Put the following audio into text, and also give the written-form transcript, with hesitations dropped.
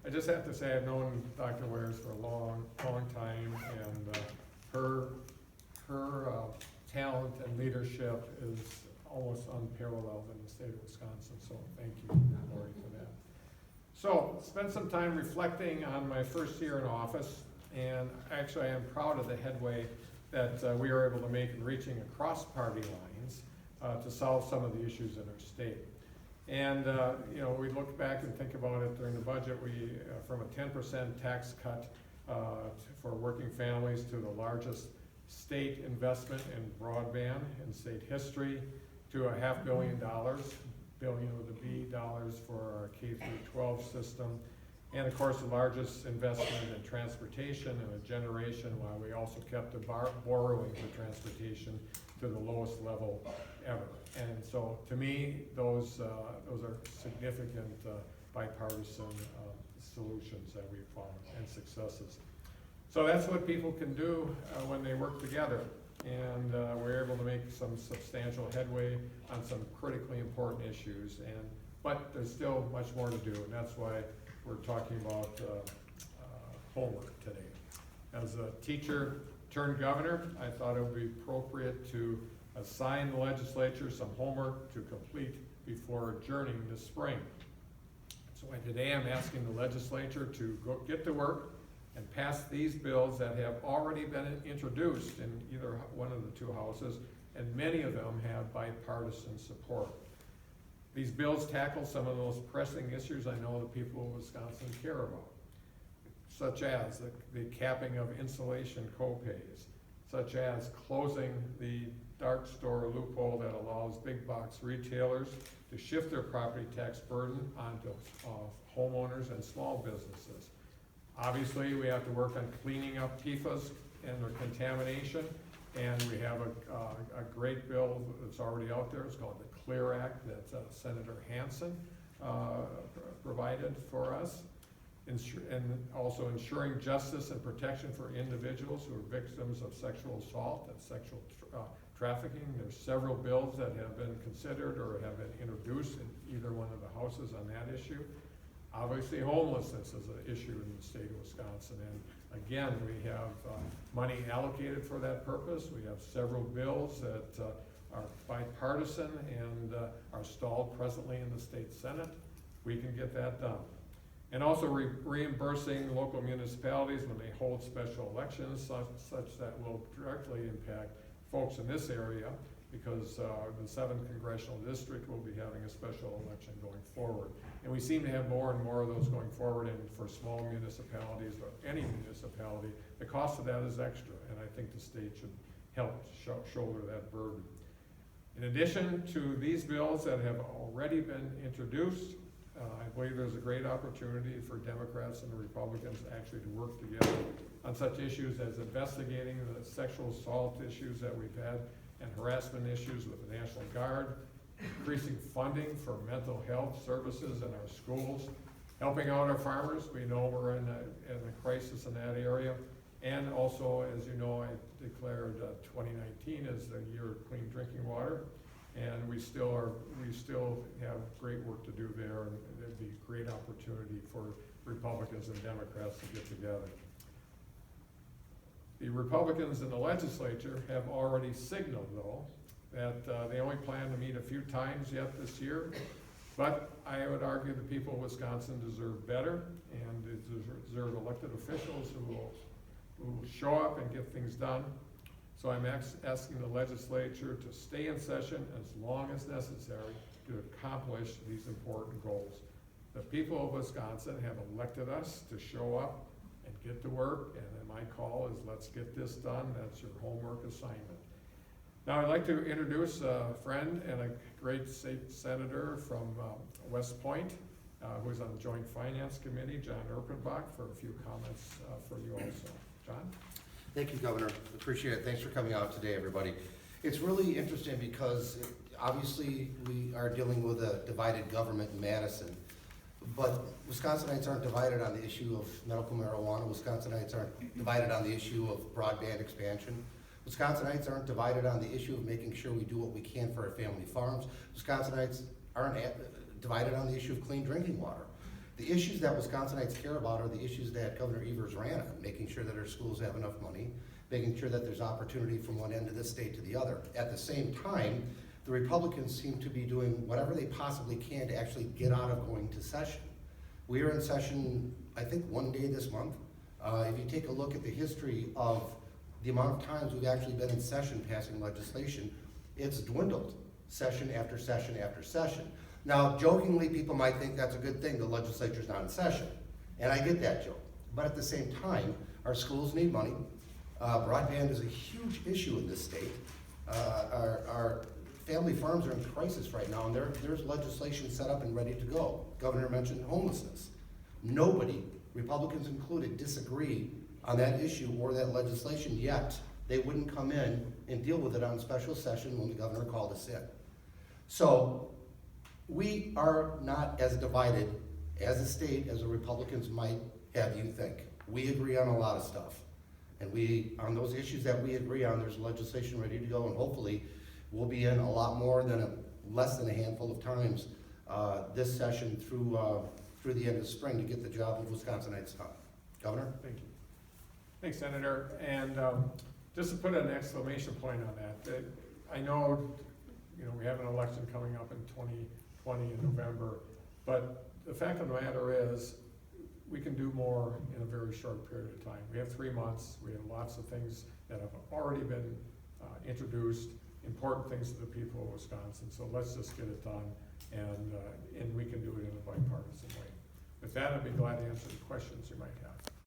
I just have to say I've known Dr. Wares for a long time, and her talent and leadership is almost unparalleled in the state of Wisconsin, so thank you, Lori, for that. So, spent some time reflecting on my first year in office, and actually I am proud of the headway that we were able to make in reaching across party lines to solve some of the issues in our state. And you know, we look back and think about it during the budget, we, from a 10% tax cut for working families to the largest state investment in broadband in state history, to $500 million, billion with a B, dollars for our K-12 system, and of course the largest investment in transportation in a generation, while we also kept the borrowing for transportation to the lowest level ever. And so to me, those are significant bipartisan solutions that we've found and successes. So that's what people can do when they work together. And we're able to make some substantial headway on some critically important issues. But there's still much more to do, and that's why we're talking about homework today. As a teacher turned governor, I thought it would be appropriate to assign the legislature some homework to complete before adjourning this spring. So today I'm asking the legislature to get to work and pass these bills that have already been introduced in either one of the two houses, and many of them have bipartisan support. These bills tackle some of those pressing issues I know the people of Wisconsin care about, such as the capping of insulation co-pays, such as closing the dark store loophole that allows big box retailers to shift their property tax burden onto homeowners and small businesses. Obviously, we have to work on cleaning up PFAS and their contamination, and we have a great bill that's already out there. It's called the CLEAR Act that Senator Hansen provided for us, and also ensuring justice and protection for individuals who are victims of sexual assault and sexual trafficking. There's several bills that have been considered or have been introduced in either one of the houses on that issue. Obviously, homelessness is an issue in the state of Wisconsin, and again, we have money allocated for that purpose. We have several bills that are bipartisan and are stalled presently in the state Senate. We can get that done. And also reimbursing local municipalities when they hold special elections, such that will directly impact folks in this area, because the 7th Congressional District will be having a special election going forward. And we seem to have more and more of those going forward, and for small municipalities, or any municipality, the cost of that is extra, and I think the state should help shoulder that burden. In addition to these bills that have already been introduced, I believe there's a great opportunity for Democrats and the Republicans actually to work together on such issues as investigating the sexual assault issues that we've had and harassment issues with the National Guard, increasing funding for mental health services in our schools, helping out our farmers. We know we're in a crisis in that area. And also, as you know, I declared 2019 as the year of clean drinking water. And we still have great work to do there, and it'd be a great opportunity for Republicans and Democrats to get together. The Republicans in the legislature have already signaled, though, that they only plan to meet a few times yet this year, but I would argue the people of Wisconsin deserve better, and they deserve elected officials who will show up and get things done. So I'm asking the legislature to stay in session as long as necessary to accomplish these important goals. The people of Wisconsin have elected us to show up and get to work, and then my call is let's get this done. That's your homework assignment. Now I'd like to introduce a friend and a great state senator from West Point, who's on the Joint Finance Committee, John Erpenbach, for a few comments for you also. John? Thank you, Governor. Appreciate it. Thanks for coming out today, everybody. It's really interesting because obviously we are dealing with a divided government in Madison, but Wisconsinites aren't divided on the issue of medical marijuana. Wisconsinites aren't divided on the issue of broadband expansion. Wisconsinites aren't divided on the issue of making sure we do what we can for our family farms. Wisconsinites aren't divided on the issue of clean drinking water. The issues that Wisconsinites care about are the issues that Governor Evers ran on, making sure that our schools have enough money, making sure that there's opportunity from one end of the state to the other. At the same time, the Republicans seem to be doing whatever they possibly can to actually get out of going to session. We are in session, I think, one day this month. If you take a look at the history of the amount of times we've actually been in session passing legislation, it's dwindled session after session after session. Now, jokingly, people might think that's a good thing, the legislature's not in session. And I get that joke. But at the same time, our schools need money. Broadband is a huge issue in this state. Our family farms are in crisis right now, and there's legislation set up and ready to go. Governor mentioned homelessness. Nobody, Republicans included, disagree on that issue or that legislation, yet they wouldn't come in and deal with it on special session when the governor called us in. So we are not as divided as a state as the Republicans might have you think. We agree on a lot of stuff. And on those issues that we agree on, there's legislation ready to go, and hopefully we'll be in a lot more than less than a handful of times this session through the end of spring to get the job of Wisconsinites done. Governor? Thank you. Thanks, Senator. And just to put an exclamation point on that, I know, we have an election coming up in 2020 in November, but the fact of the matter is, we can do more in a very short period of time. We have 3 months. We have lots of things that have already been introduced, important things to the people of Wisconsin. So let's just get it done, and we can do it in a bipartisan way. With that, I'd be glad to answer the questions you might have.